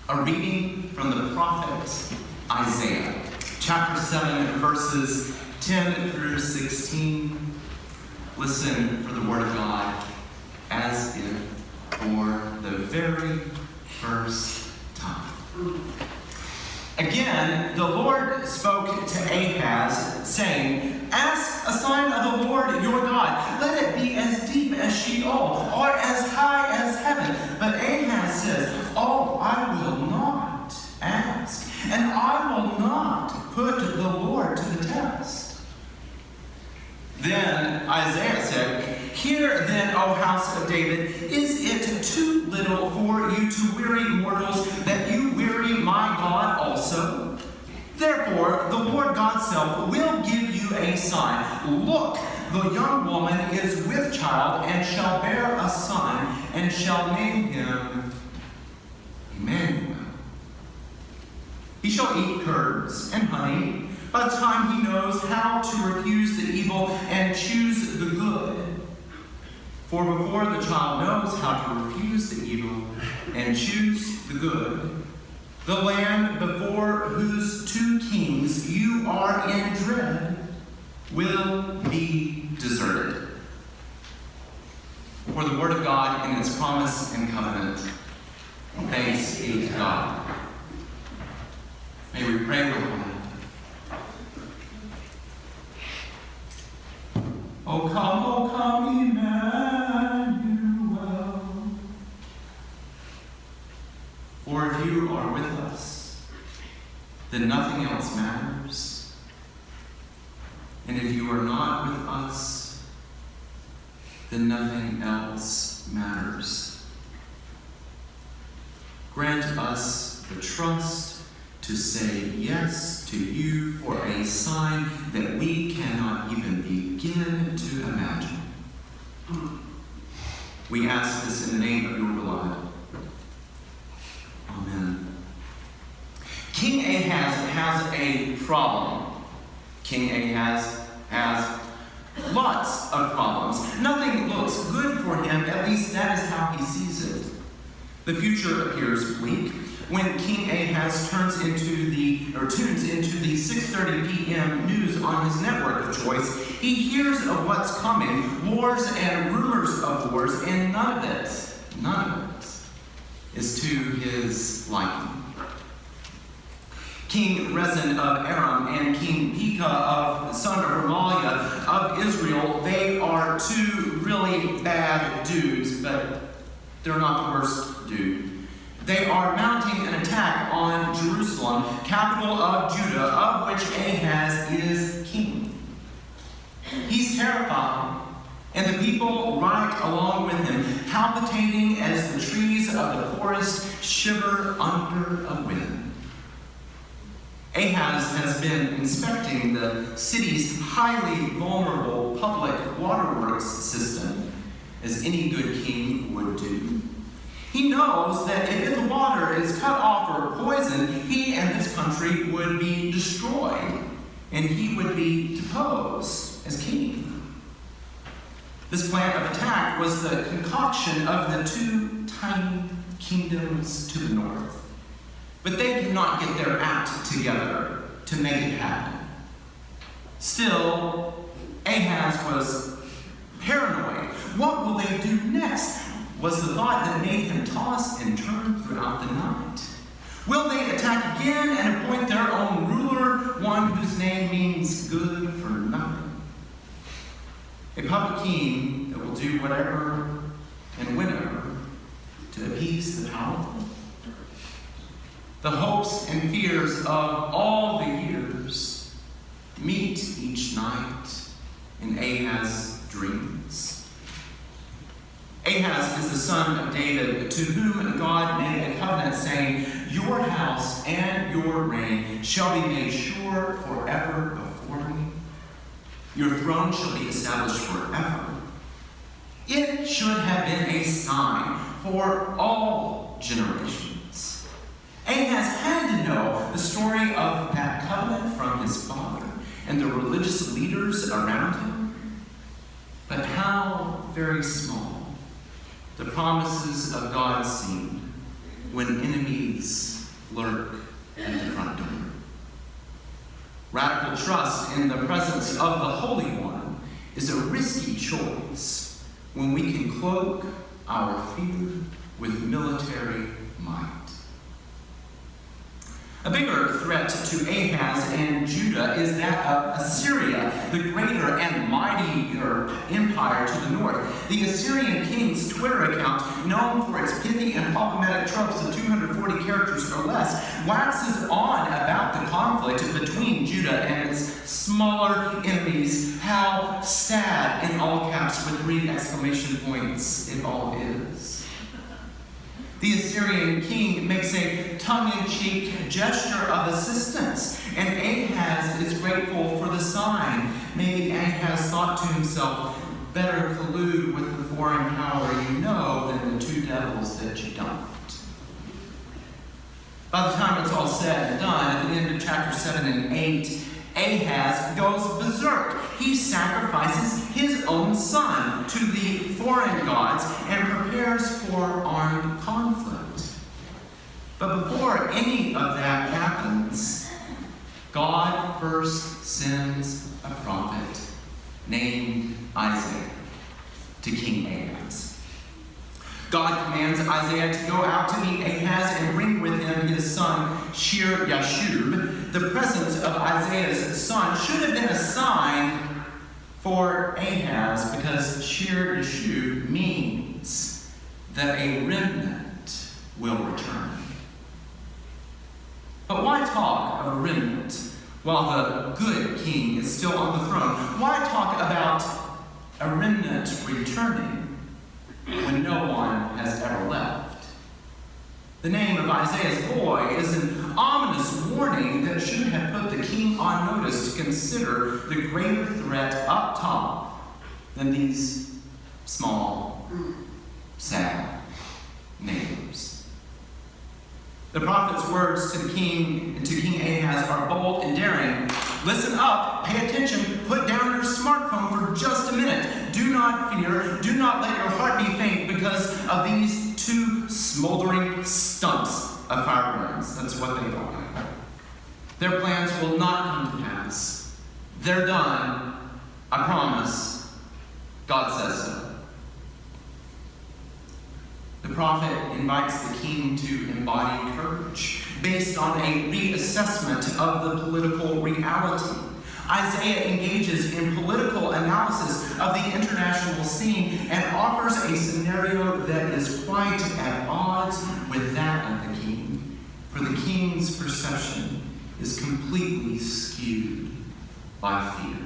A reading from the prophet Isaiah, chapter 7, verses 10 through 16. Listen for the word of God as if for the very first time. Again, the Lord spoke to Ahaz, saying, "Ask a sign of the Lord your God. Let it be as deep as Sheol, or as high as heaven." But Ahaz says, "Oh, I will not ask, and I will not put the Lord to the test." Then Isaiah said, "Hear then, O house of David, is it too little for you to weary mortals, that you weary my God also? Therefore, the Lord God's self will give you a sign. Look, the young woman is with child, and shall bear a son, and shall name him Emmanuel. He shall eat curds and honey, by the time he knows how to refuse the evil and choose the good. For before the child knows how to refuse the evil and choose the good, the land before whose two kings you are in dread will be deserted." For the word of God in its promise and covenant. Thanks be to God. May we pray, Lord. O come, Emmanuel. For if you are with us, then nothing else matters. And if you are not with us, then nothing else matters. Grant us the trust to say yes to you for a sign that we cannot even begin to imagine. We ask this in the name of your beloved. Amen. King Ahaz has a problem. King Ahaz has lots of problems. Nothing looks good for him, at least that is how he sees it. The future appears bleak. When King Ahaz tunes into the 6:30 p.m. news on his network of choice, he hears of what's coming, wars and rumors of wars, and none of it is to his liking. King Rezin of Aram and King Pekah, son of Remaliah of Israel, they are two really bad dudes, but they're not the worst dude. They are mounting an attack on Jerusalem, capital of Judah, of which Ahaz is king. He's terrified, and the people right along with him, palpitating as the trees of the forest shiver under a wind. Ahaz has been inspecting the city's highly vulnerable public waterworks system, as any good king would do. He knows that if the water is cut off or poisoned, he and his country would be destroyed, and he would be deposed as king. This plan of attack was the concoction of the two tiny kingdoms to the north. But they could not get their act together to make it happen. Still, Ahaz was paranoid. What will they do next? Was the thought that made him toss and turn throughout the night. Will they attack again and appoint their own ruler, one whose name means good for nothing? A puppet king that will do whatever and whenever to appease the powerful. The hopes and fears of all the years meet each night in Ahaz's dreams. Ahaz is the son of David, to whom God made a covenant, saying, "Your house and your reign shall be made sure forever before me. Your throne shall be established forever." It should have been a sign for all generations. Ahaz had to know the story of that covenant from his father and the religious leaders around him. But how very small the promises of God seemed when enemies lurk at the front door. Radical trust in the presence of the Holy One is a risky choice when we can cloak our fear with military might. A bigger threat to Ahaz and Judah is that of Assyria, the greater and mightier empire to the north. The Assyrian king's Twitter account, known for its pithy and problematic tropes of 240 characters or less, waxes on about the conflict between Judah and its smaller enemies. How sad, in all caps with 3 exclamation points, it all is. The Assyrian king makes a tongue-in-cheek gesture of assistance, and Ahaz is grateful for the sign. Maybe Ahaz thought to himself, better collude with the foreign power you know than the 2 devils that you don't. By the time it's all said and done, at the end of chapter 7 and 8, Ahaz goes berserk. He sacrifices his own son to the foreign gods and prepares for armed conflict. But before any of that happens, God first sends a prophet named Isaiah to King Ahaz. God commands Isaiah to go out to meet Ahaz and bring with him his son Shear-Yashub. The presence of Isaiah's son should have been a sign for Ahaz, because Shear-Yashub means that a remnant will return. But why talk of a remnant while the good king is still on the throne? Why talk about a remnant returning when no one has ever left? The name of Isaiah's boy is an ominous warning that should have put the king on notice to consider the greater threat up top than these small, sad neighbors. The prophet's words to King Ahaz are bold and daring. Listen up, pay attention, put down your smartphone for just a minute. Do not fear, do not let your heart be faint because of these 2 smoldering stumps of firebrands. That's what they are. Their plans will not come to pass. They're done. I promise. God says so. The prophet invites the king to embody courage based on a reassessment of the political reality. Isaiah engages in political analysis of the international scene and offers a scenario that is quite at odds with that of the king. For the king's perception is completely skewed by fear.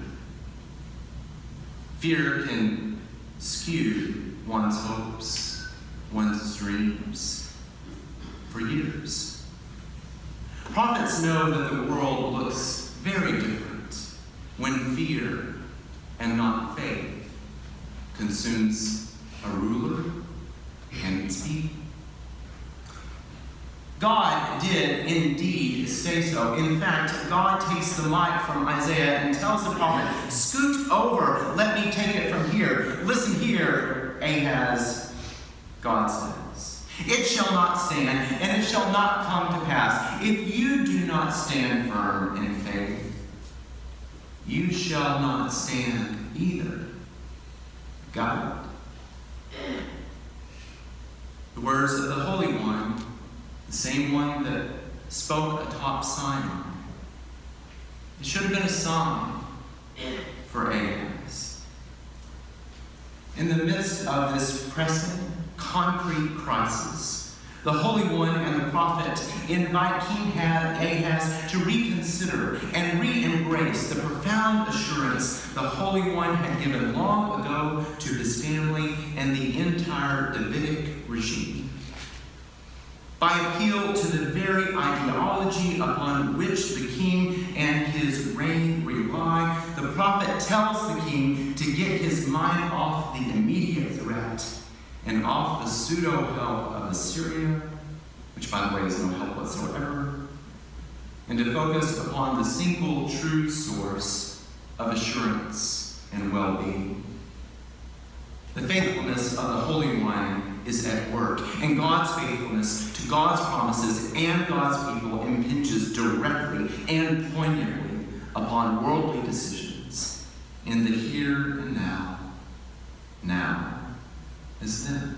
Fear can skew one's hopes, one's dreams for years. Prophets know that the world looks very different when fear and not faith consumes a ruler and its people. God did indeed say so. In fact, God takes the mic from Isaiah and tells the prophet, scoot over, let me take it from here. Listen here, Ahaz, God says. It shall not stand, and it shall not come to pass. If you do not stand firm in faith, you shall not stand either. God. The words of the Holy One, the same one that spoke atop Sinai. It should have been a sign for Ahaz. In the midst of this pressing, concrete crisis, the Holy One and the prophet invite King Ahaz to reconsider and re-embrace the profound assurance the Holy One had given long ago to his family and the entire Davidic regime. By appeal to the very ideology upon which the king and his reign rely, the prophet tells the king to get his mind off the immediate threat and off the pseudo-help of Assyria, which by the way is no help whatsoever, and to focus upon the single true source of assurance and well-being. The faithfulness of the Holy One is at work, and God's faithfulness to God's promises and God's people impinges directly and poignantly upon worldly decisions in the here and now. Now as then.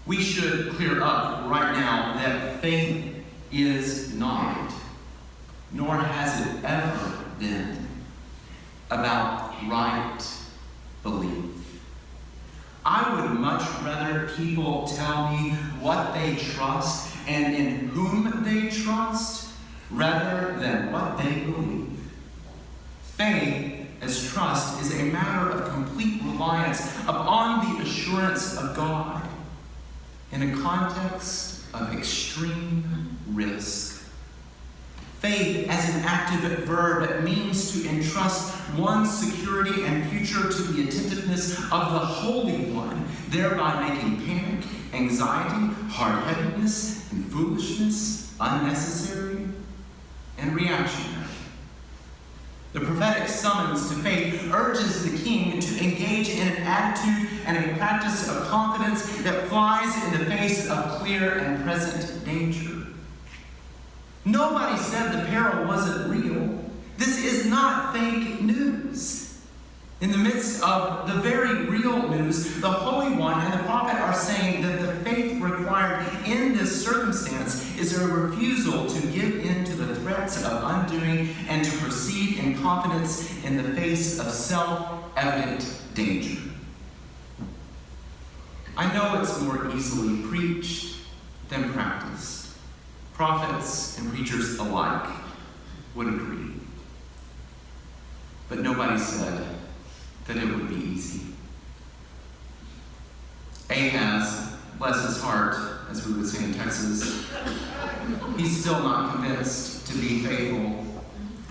We should clear up right now that faith is not, nor has it ever been, about right belief. I would much rather people tell me what they trust and in whom they trust, rather than what they believe. Faith as trust is a matter of complete reliance upon the assurance of God in a context of extreme risk. Faith as an active verb means to entrust one's security and future to the attentiveness of the Holy One, thereby making panic, anxiety, hard-headedness, and foolishness unnecessary and reactionary. The prophetic summons to faith urges the king to engage in an attitude and a practice of confidence that flies in the face of clear and present danger. Nobody said the peril wasn't real. This is not fake news. In the midst of the very real news, the Holy One and the prophet are saying that the faith required in this circumstance is a refusal to give in to the threats of undoing and to proceed in confidence in the face of self-evident danger. I know it's more easily preached than practiced. Prophets and preachers alike would agree. But nobody said that it would be easy. Ahaz, bless his heart, as we would say in Texas, he's still not convinced to be faithful.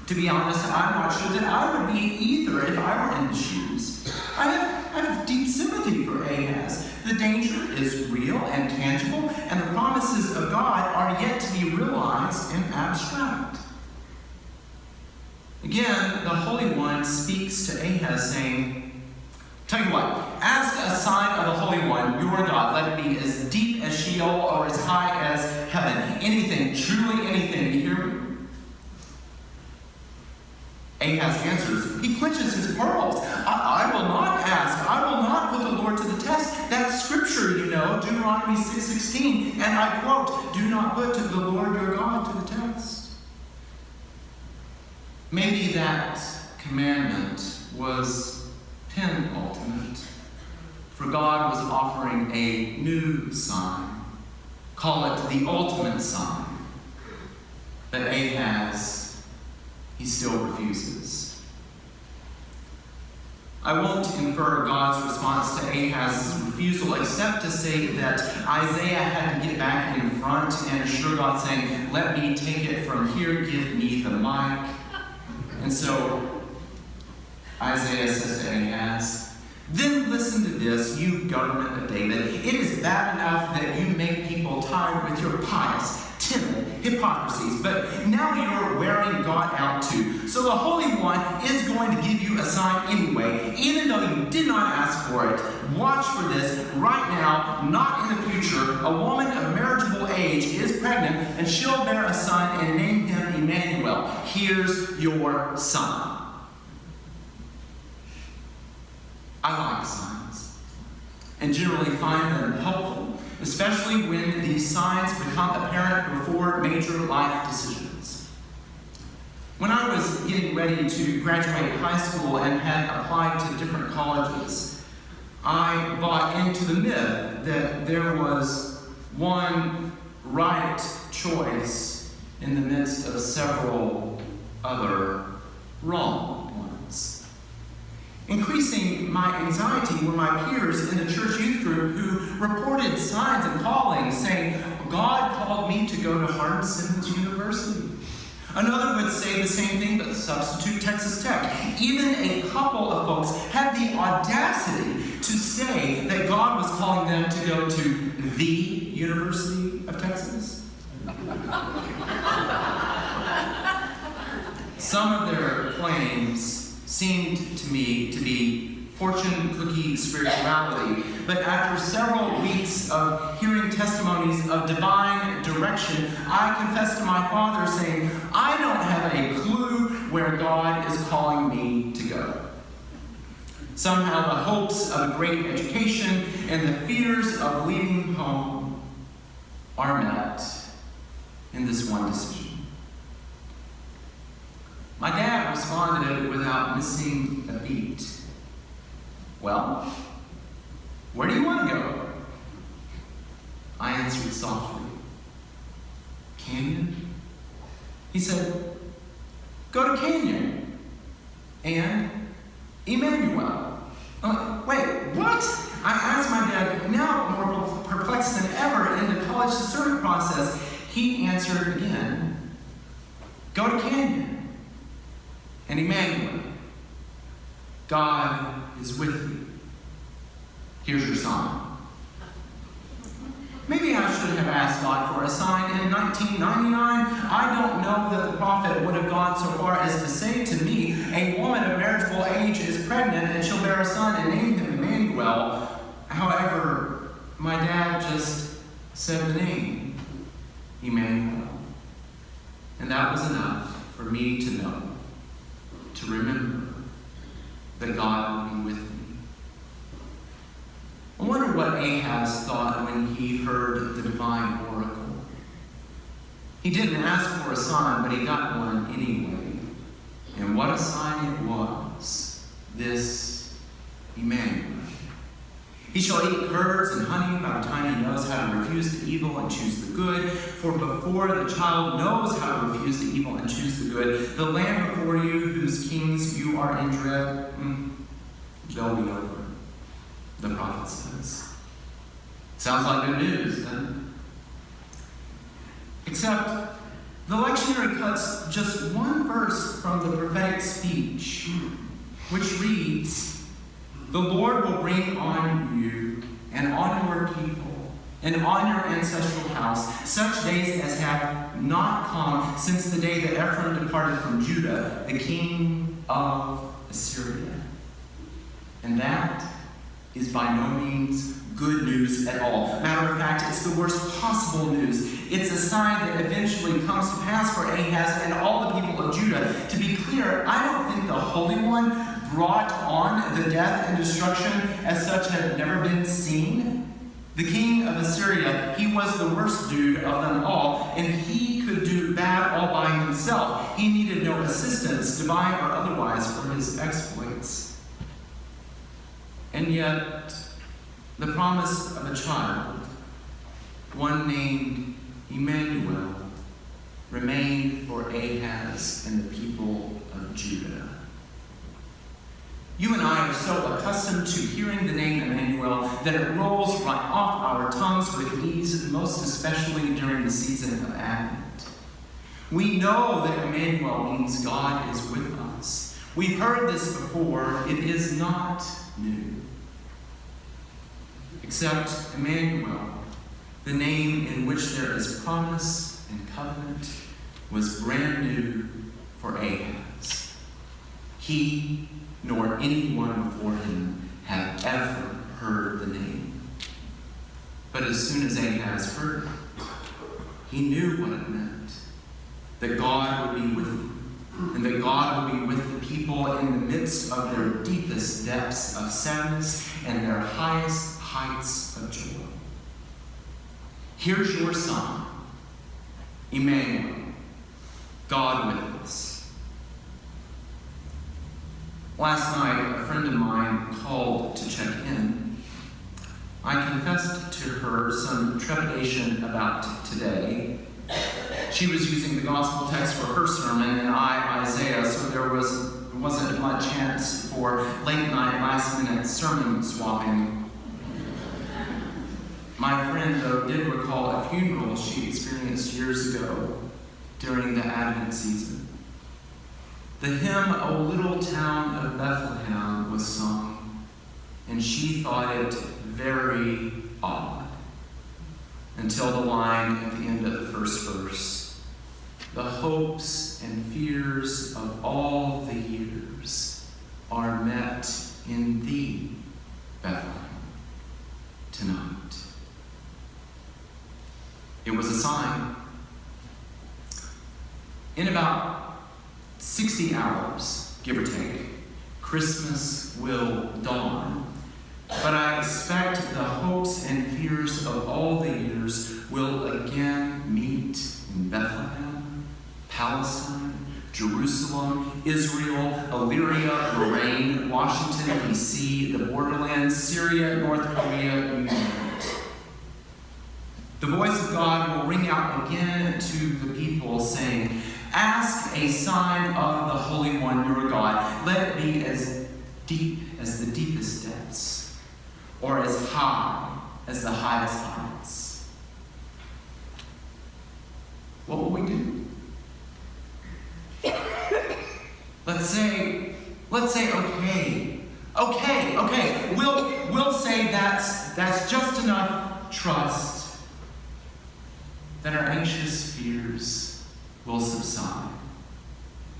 To be honest, I'm not sure that I would be either if I were in his shoes. I have deep sympathy for Ahaz. The danger is real and tangible, and the promises of God are yet to be realized in abstract. Again, the Holy One speaks to Ahaz, saying, tell you what, ask a sign of the Holy One, your God. Let it be as deep as Sheol or as high as heaven. Anything, truly anything. You hear me? Ahaz answers. He clenches his pearls. I will not ask. I will not put the Lord to the test. That's scripture, you know, Deuteronomy 6:16. And I quote, do not put the Lord your God to the test. Maybe that commandment was penultimate, for God was offering a new sign. Call it the ultimate sign. But Ahaz, he still refuses. I won't infer God's response to Ahaz's refusal, except to say that Isaiah had to get back in front and assure God, saying, let me take it from here, give me the mic. And so Isaiah says to Ahaz, then listen to this, you government of David. It is bad enough that you make people tired with your pious, timid hypocrisies, but now you're wearing God out too. So the Holy One is going to give you a sign anyway, even though you did not ask for it. Watch for this right now, not in the future. A woman of marriageable age is pregnant, and she'll bear a son and name him Emmanuel. Here's your son. I like signs, and generally find them helpful, especially when these signs become apparent before major life decisions. When I was getting ready to graduate high school and had applied to different colleges, I bought into the myth that there was one right choice in the midst of several other wrong ones. Increasing my anxiety were my peers in the church youth group who reported signs and callings saying, God called me to go to Hardin-Simmons University. Another would say the same thing, but substitute Texas Tech. Even a couple of folks had the audacity to say that God was calling them to go to the University of Texas. Some of their claims seemed to me to be fortune cookie spirituality. But after several weeks of hearing testimonies of divine direction, I confessed to my father, saying, I don't have a clue where God is calling me to go. Somehow the hopes of a great education and the fears of leaving home are met in this one decision. My dad responded without missing a beat. Well, where do you want to go? I answered softly. Canyon? He said, go to Canyon. And Emmanuel. Wait, what? I asked my dad, now more perplexed than ever in the college discernment process. He answered again, go to Canyon. And Emmanuel, God is with you. Here's your sign. Maybe I should have asked God for a sign in 1999. I don't know that the prophet would have gone so far as to say to me, a woman of marriageable age is pregnant and she'll bear a son and name him Emmanuel. However, my dad just said the name, Emmanuel. And that was enough for me to know, to remember that God would be with me. I wonder what Ahaz thought when he heard the divine oracle. He didn't ask for a sign, but he got one anyway. And what a sign it was, this Emmanuel. He shall eat curds and honey by the time he knows how to refuse the evil and choose the good. For before the child knows how to refuse the evil and choose the good, the land before you, whose kings you are in dread, they'll be over. The prophet says. Sounds like good news, doesn't it? Except the lectionary cuts just one verse from the prophetic speech, which reads, the Lord will bring on you and on your people and on your ancestral house such days as have not come since the day that Ephraim departed from Judah, the king of Assyria. And that is by no means good news at all. Matter of fact, it's the worst possible news. It's a sign that eventually comes to pass for Ahaz and all the people of Judah. To be clear, I don't think the Holy One brought on the death and destruction as such had never been seen. The king of Assyria, he was the worst dude of them all, and he could do bad all by himself. He needed no assistance, divine or otherwise, for his exploits. And yet, the promise of a child, one named Emmanuel, remained for Ahaz and the people of Judah. You and I are so accustomed to hearing the name Emmanuel that it rolls right off our tongues with ease, most especially during the season of Advent. We know that Emmanuel means God is with us. We've heard this before. It is not new. Except Emmanuel, the name in which there is promise and covenant, was brand new for Ahaz. He nor anyone before him had ever heard the name. But as soon as Ahaz heard it, he knew what it meant, that God would be with him, and that God would be with the people in the midst of their deepest depths of sadness and their highest heights of joy. Here's your son, Emmanuel, God with us. Last night, a friend of mine called to check in. I confessed to her some trepidation about today. She was using the gospel text for her sermon and I, Isaiah, so there wasn't much chance for late night, last minute sermon swapping. My friend, though, did recall a funeral she experienced years ago during the Advent season. The hymn, O Little Town of Bethlehem, was sung, and she thought it very odd, until the line at the end of the first verse. The hopes and fears of all the years are met in thee, Bethlehem, tonight. It was a sign. In about 60 hours, give or take, Christmas will dawn. But I expect the hopes and fears of all the years will again meet in Bethlehem, Palestine, Jerusalem, Israel, Elyria, Lorraine, Washington, D.C., the borderlands, Syria, North Korea, you name it. The voice of God will ring out again to the people, saying, "Ask a sign of the Holy One, your God. Let it be as deep as the deepest depths, or as high as the highest heights." What will we do? Let's say, okay. We'll say that's just enough trust that our anxious fears will subside,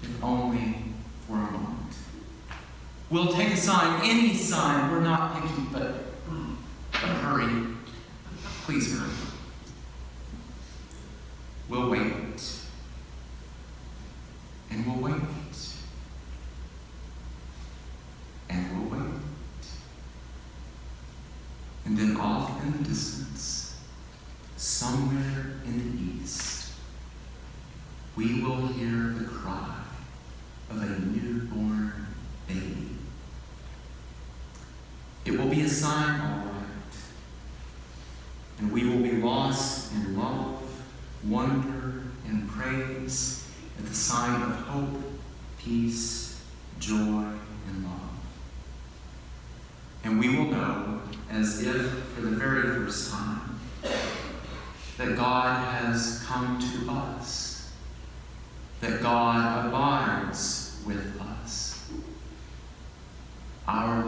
if only for a moment. We'll take a sign, any sign. We're not picky, but hurry. Please hurry. We'll wait. And we'll wait. And we'll wait. And then off in the distance, somewhere in the east, we will hear the cry of a newborn baby. It will be a sign, all right, and we will be lost in love, wonder, and praise at the sign of hope, peace, joy, and love. And we will know, as if for the very first time, that God has come to us, that God abides with us. Our